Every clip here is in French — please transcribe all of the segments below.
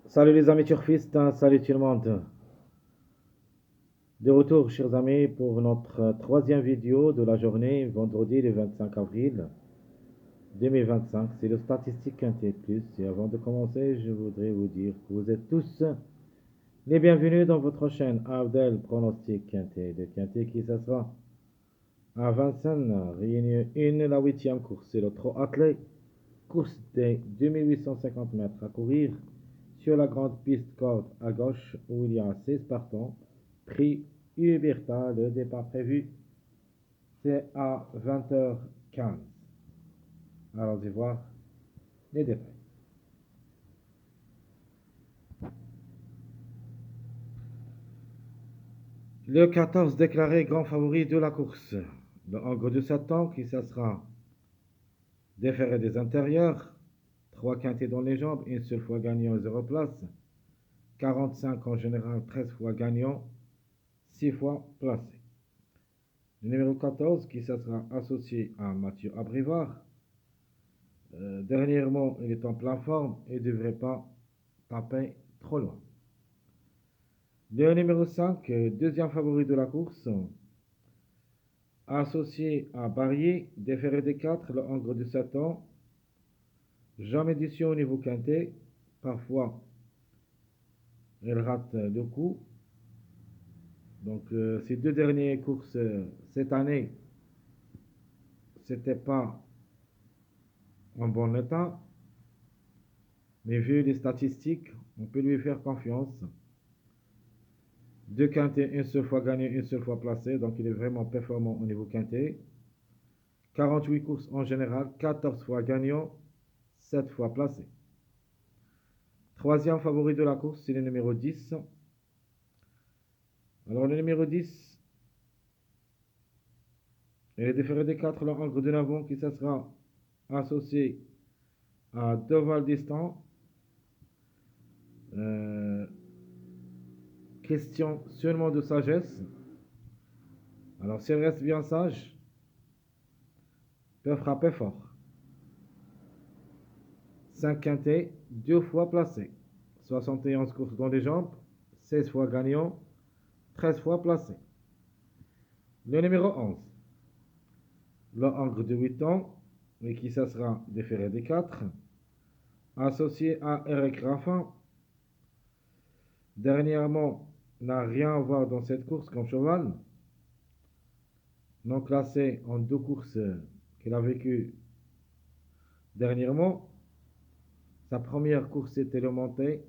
Salut les amis turfistes, hein, salut tout le monde. De retour, chers amis, pour notre troisième vidéo de la journée, vendredi le 25 avril 2025. C'est le Statistique Quintet Plus. Et avant de commencer, je voudrais vous dire que vous êtes tous les bienvenus dans votre chaîne Abdel Pronostic Quintet. Le Quintet qui s'assera à Vincennes, réunion 1, la huitième course. C'est le Trot Athlé, course des 2850 mètres à courir sur la grande piste corde à gauche où il y a 16 partants. Prix Huberta, le départ prévu, c'est à 20h15. Allons-y voir les détails. Le 14 déclaré grand favori de la course. Le Angre de Satan qui s'assera déféré des intérieurs. 3 quintés dans les jambes, une seule fois gagnant, 0 place. 45 en général, 13 fois gagnant, 6 fois placé. Le numéro 14 qui sera associé à Mathieu Abrivard. Dernièrement, il est en pleine forme et ne devrait pas taper trop loin. Le numéro 5, deuxième favori de la course, associé à Barrier, déféré des 4, le Angre de Satan. Jamais déçu au niveau quintet. Parfois, il rate le coup. Donc, ces deux dernières courses cette année, c'était pas en bon état. Mais vu les statistiques, on peut lui faire confiance. Deux quintés, une seule fois gagné, une seule fois placé. Donc, il est vraiment performant au niveau quintet. 48 courses en général, 14 fois gagnant, 7 fois placé. Troisième favori de la course, c'est le numéro 10. Alors, le numéro 10, il est déféré des 4, le Angre de Navon, qui sera associé à Deval Distant. Question seulement de sagesse. Alors, s'il reste bien sage, peut frapper fort. 5 quintés, 2 fois placé. 71 courses dans les jambes, 16 fois gagnant, 13 fois placé. Le numéro 11, le Angre de 8 ans, et qui ça sera déféré des 4, associé à Eric Raffin. Dernièrement, n'a rien à voir dans cette course comme cheval. Non classé en 2 courses qu'il a vécues dernièrement. Sa première course était le monté,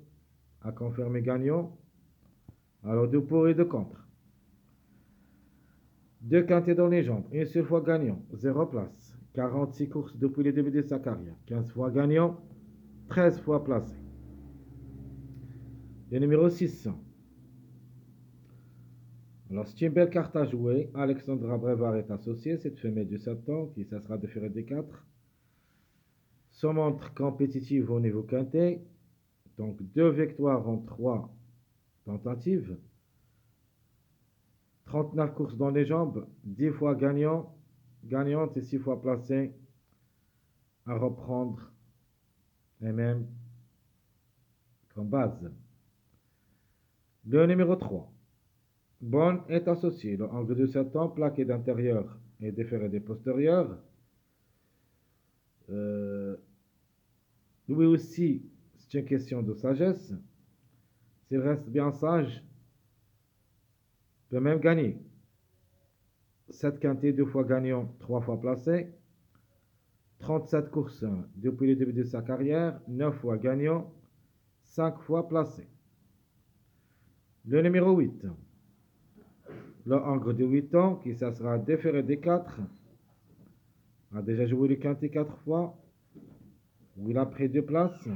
a confirmé gagnant. Alors 2 pour et 2 contre. 2 quintés dans les jambes, une seule fois gagnant, 0 place. 46 courses depuis le début de sa carrière, 15 fois gagnant, 13 fois placé. Le numéro 6. Alors, c'est une belle carte à jouer. Alexandra Brevard est associée, cette femelle de 7 ans, qui ça sera déférée des 4. Se montre compétitive au niveau quintet. Donc, 2 victoires en 3 tentatives. 39 courses dans les jambes, 10 fois gagnante et 6 fois placée à reprendre et même comme base. Le numéro 3. Bonne est associé. Le angle de 7 ans, plaqué d'intérieur et déféré des postérieurs. Lui aussi, c'est une question de sagesse. S'il reste bien sage, peut même gagner. 7 quintés, 2 fois gagnant, 3 fois placé. 37 courses depuis le début de sa carrière, 9 fois gagnant, 5 fois placé. Le numéro 8. Le Angre de 8 ans, qui ça sera déféré des 4, a déjà joué le quintet 4 fois, où il a pris 2 places.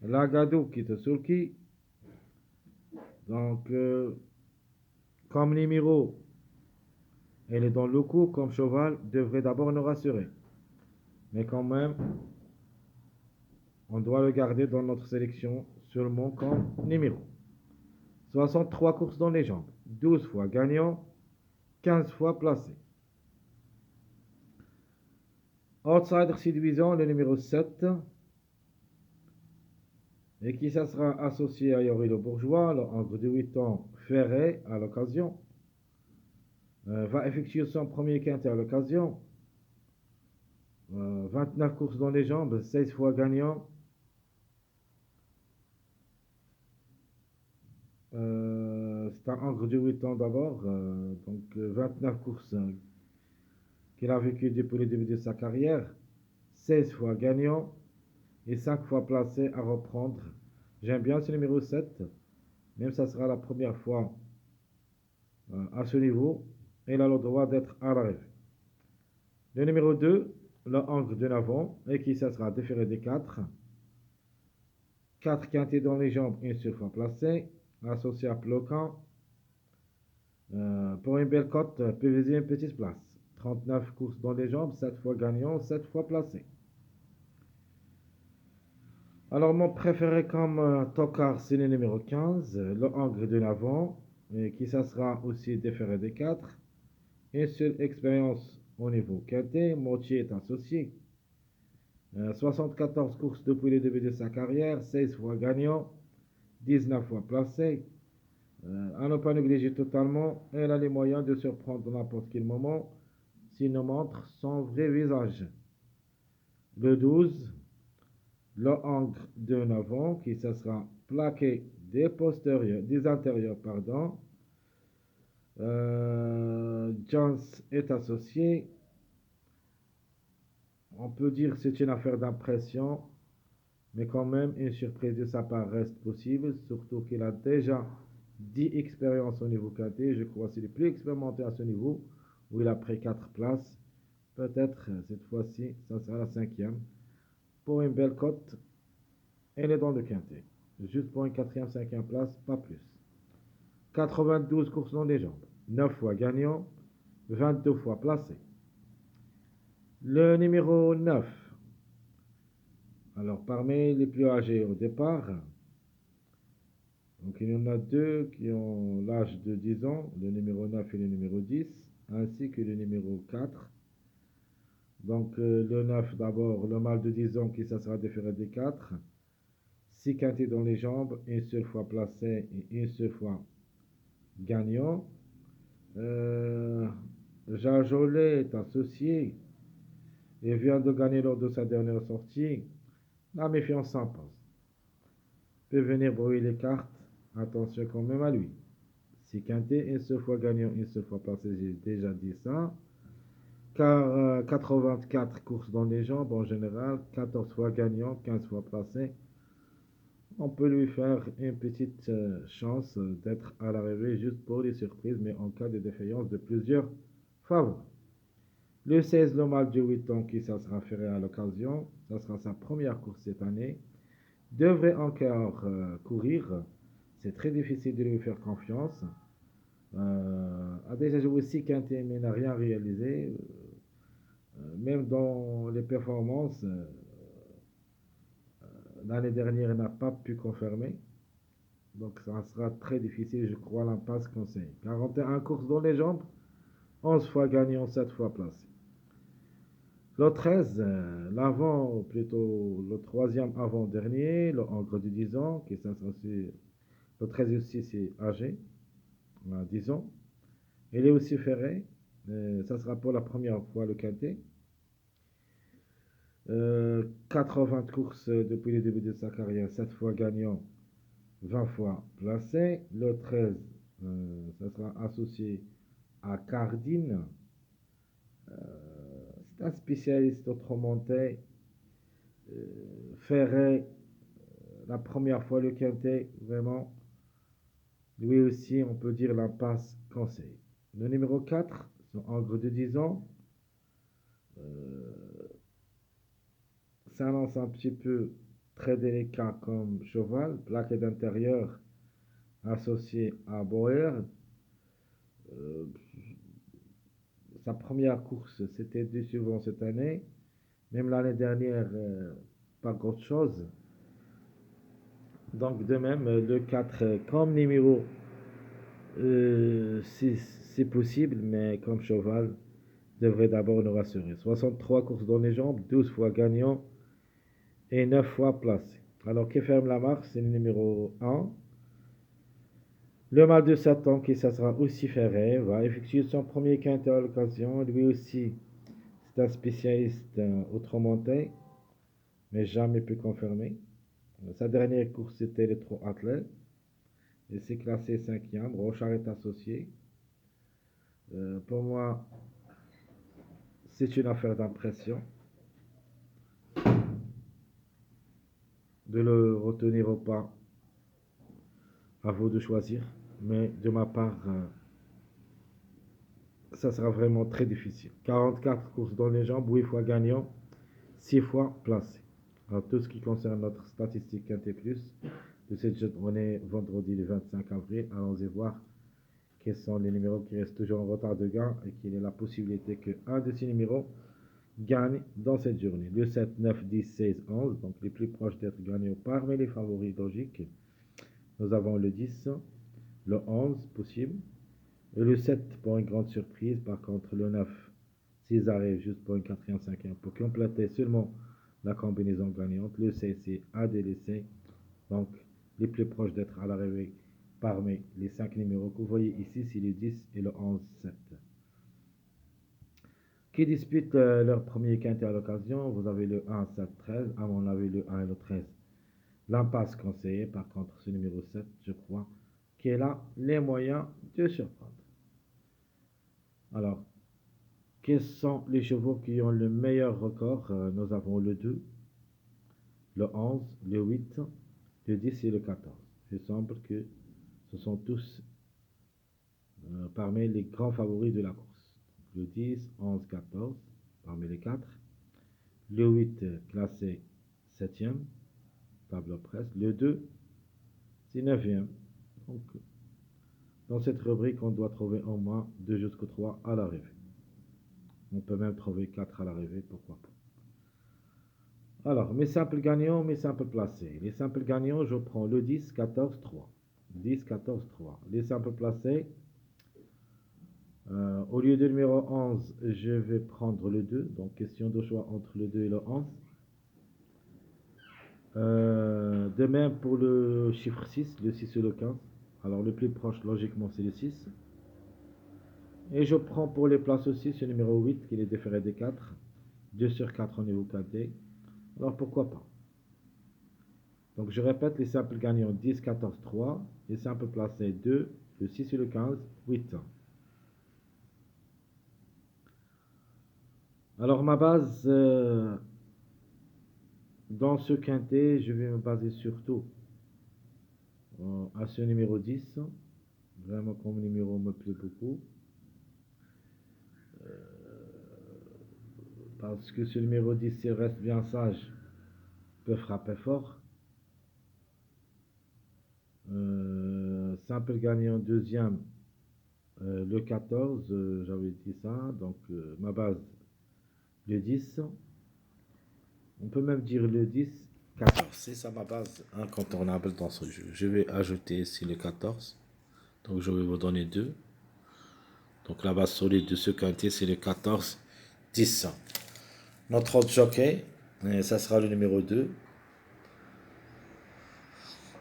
L'Agadou qui est Sulky. Donc, comme numéro, elle est dans le coup, comme cheval, devrait d'abord nous rassurer. Mais quand même, on doit le garder dans notre sélection seulement comme numéro. 63 courses dans les jambes, 12 fois gagnant, 15 fois placé. Outsider séduisant, le numéro 7. et qui ça sera associé à Yori le bourgeois, le Angre de 8 ans ferré à l'occasion, va effectuer son premier quintet à l'occasion, 29 courses dans les jambes, 16 fois gagnant. C'est un Angre de 8 ans d'abord, donc 29 courses qu'il a vécues depuis le début de sa carrière, 16 fois gagnant et 5 fois placé à reprendre. J'aime bien ce numéro 7, même ça sera la première fois à ce niveau, il a le droit d'être à l'arrivée. Le numéro 2, le Angre de Navon, et qui ça sera déféré des 4. 4 quintés dans les jambes, une seule fois placé, associé à Plocan. Pour une belle cote, peut viser une petite place. 39 courses dans les jambes, 7 fois gagnant, 7 fois placé. Alors mon préféré comme tocard, c'est le numéro 15, le Angre de Navon, et qui ça sera aussi déféré des 4. Une seule expérience au niveau quintet, Motier est associé. 74 courses depuis le début de sa carrière, 16 fois gagnant, 19 fois placé. À ne pas négliger totalement, elle a les moyens de surprendre à n'importe quel moment s'il nous montre son vrai visage. Le 12, le Angre de Navon, qui ça sera plaqué des intérieurs, pardon. Jones est associé. On peut dire que c'est une affaire d'impression, mais quand même, une surprise de sa part reste possible, surtout qu'il a déjà 10 expériences au niveau KT. Je crois que c'est le plus expérimenté à ce niveau, où il a pris 4 places. Peut-être cette fois-ci, ça sera la 5e. Pour une belle cote, elle est dans le quintet. Juste pour une 4e, 5e place, pas plus. 92 courses dans les jambes, 9 fois gagnant, 22 fois placé. Le numéro 9. Alors, parmi les plus âgés au départ, donc il y en a deux qui ont l'âge de 10 ans, le numéro 9 et le numéro 10, ainsi que le numéro 4. Donc le 9 d'abord, le mâle de 10 ans qui ça sera déféré des 4. 6 quintés dans les jambes, une seule fois placé et une seule fois gagnant. Jean Jolet est associé et vient de gagner lors de sa dernière sortie. La méfiance s'impose. Peut venir brouiller les cartes. Attention quand même à lui. 6 quintés, une seule fois gagnant, une seule fois placé, j'ai déjà dit ça. Car 84 courses dans les jambes en général, 14 fois gagnant, 15 fois placé. On peut lui faire une petite chance d'être à l'arrivée juste pour les surprises, mais en cas de défaillance de plusieurs favoris. Le 16, le mâle de 8 ans qui ça sera ferré à l'occasion, ça sera sa première course cette année, devrait encore courir. C'est très difficile de lui faire confiance. A déjà joué 6 quintés mais n'a rien réalisé. Même dans les performances, l'année dernière, il n'a pas pu confirmer. Donc ça sera très difficile, je crois, l'impasse conseil. 41 courses dans les jambes, 11 fois gagnant, 7 fois placé. Le 13, l'avant, ou plutôt le troisième avant-dernier, le Angre de 10 ans, qui ça sera aussi, le 13 aussi c'est âgé, 10 ans. Il est aussi ferré, ça sera pour la première fois le quintet. 80 courses depuis le début de sa carrière, 7 fois gagnant, 20 fois placé. Le 13, ça sera associé à Cardine. C'est un spécialiste autrement ferré, la première fois le quintet, vraiment. Lui aussi, on peut dire l'impasse conseil. Le numéro 4, son Angre de 10 ans. S'annonce un petit peu très délicat comme cheval, plaqué d'intérieur associé à Boer. Sa première course, c'était décevant cette année. Même l'année dernière, pas grand chose. Donc de même, le 4 comme numéro, c'est possible, mais comme cheval, devrait d'abord nous rassurer. 63 courses dans les jambes, 12 fois gagnant et 9 fois placé. Alors, qui ferme la marque, c'est le numéro 1. Le mâle de Satan, qui ça sera aussi ferré, va effectuer son premier quintet à l'occasion. Lui aussi, c'est un spécialiste outre-monté, mais jamais pu confirmer. Sa dernière course, c'était le trot athlète. Et c'est classé 5e. Rochard est associé. Pour moi, c'est une affaire d'impression de le retenir ou pas. À vous de choisir. Mais de ma part, ça sera vraiment très difficile. 44 courses dans les jambes, 8 fois gagnant, 6 fois placé. Alors, tout ce qui concerne notre statistique Quintet Plus de cette journée vendredi le 25 avril, allons-y voir quels sont les numéros qui restent toujours en retard de gain et qu'il y ait la possibilité qu'un de ces numéros gagne dans cette journée. Le 7, 9, 10, 16, 11, donc les plus proches d'être gagnants parmi les favoris logiques. Nous avons le 10, le 11 possible, et le 7 pour une grande surprise. Par contre, le 9, s'ils arrivent juste pour une 4e, 5e, pour compléter seulement la combinaison gagnante. Le 16, c'est à délaisser. Donc, les plus proches d'être à l'arrivée parmi les 5 numéros que vous voyez ici, c'est le 10 et le 11, 7. Qui disputent leur premier quintet à l'occasion, vous avez le 1, 7, 13. À mon avis, le 1 et le 13. L'impasse conseillée, par contre, ce numéro 7, je crois, qu'elle a les moyens de surprendre. Alors, quels sont les chevaux qui ont le meilleur record? Nous avons le 2, le 11, le 8, le 10 et le 14. Il semble que ce sont tous parmi les grands favoris de la course. Le 10, 11, 14, parmi les 4. Le 8, classé 7e, tableau presse. Le 2, c'est 9e. Donc, dans cette rubrique, on doit trouver au moins 2 jusqu'au 3 à l'arrivée. On peut même trouver 4 à l'arrivée, pourquoi pas. Alors, mes simples gagnants, mes simples placés. Les simples gagnants, je prends le 10, 14, 3. 10, 14, 3. Les simples placés, au lieu du numéro 11, je vais prendre le 2. Donc, question de choix entre le 2 et le 11. De même pour le chiffre 6, le 6 et le 15. Alors, le plus proche, logiquement, c'est le 6. Et je prends pour les places aussi ce numéro 8, qui est déféré des 4. 2 sur 4 au niveau KT. Alors, pourquoi pas? Donc, je répète, les simples gagnants 10, 14, 3. Les simples placés 2, le 6 et le 15, 8. Alors, ma base, dans ce quintet, je vais me baser surtout à ce numéro 10. Vraiment, comme numéro me plaît beaucoup. Parce que ce numéro 10, s'il reste bien sage, peut frapper fort. Simple gagnant deuxième, le 14, j'avais dit ça. Donc, ma base, le 10. On peut même dire le 10, 14. C'est ça ma base incontournable dans ce jeu. Je vais ajouter ici le 14. Donc, je vais vous donner 2. Donc, la base solide de ce quintet, c'est le 14, 10. Notre autre jockey, ça sera le numéro 2.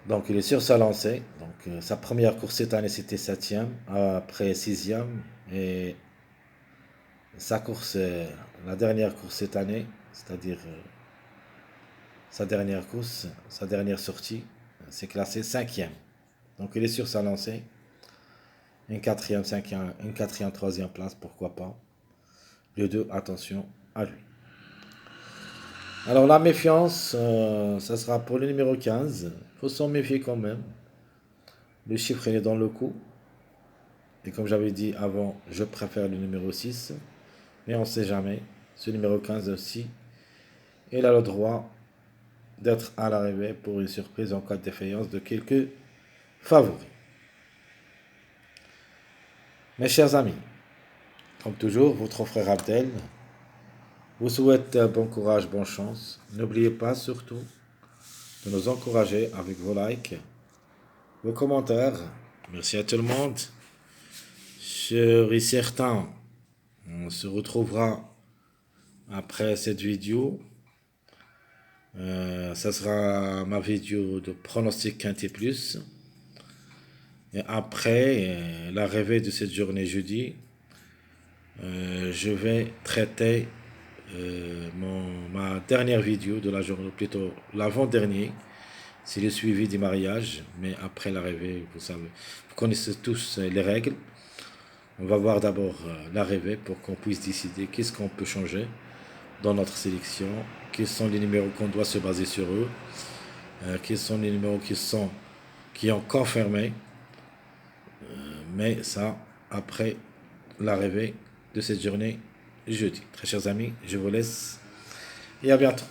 Donc, il est sur sa lancée. Donc, sa première course cette année, c'était 7e, après 6e. Et sa course, la dernière course cette année, c'est-à-dire sa dernière course, sa dernière sortie, c'est classé 5e. Donc, il est sur sa lancée. Une 4e, 5e, une 4e, 3e place, pourquoi pas. Le 2, attention à lui. Alors, la méfiance, ça sera pour le numéro 15. Il faut s'en méfier quand même. Le chiffre, il est dans le coup. Et comme j'avais dit avant, je préfère le numéro 6. Mais on ne sait jamais. Ce numéro 15 aussi, il a le droit d'être à l'arrivée pour une surprise en cas de défaillance de quelques favoris. Mes chers amis, comme toujours, votre frère Abdel vous souhaite bon courage, bonne chance. N'oubliez pas surtout de nous encourager avec vos likes, vos commentaires. Merci à tout le monde. Je suis certain, on se retrouvera après cette vidéo Ça sera ma vidéo de pronostic quintet plus. Et après l'arrivée de cette journée jeudi, je vais traiter ma dernière vidéo de la journée, plutôt l'avant-dernier. C'est le suivi du mariage, mais après l'arrivée, vous savez, vous connaissez tous les règles. On va voir d'abord l'arrivée pour qu'on puisse décider qu'est-ce qu'on peut changer dans notre sélection, quels sont les numéros qu'on doit se baser sur eux, quels sont les numéros qui ont confirmé, mais ça après l'arrivée de cette journée jeudi. Très chers amis, je vous laisse et à bientôt.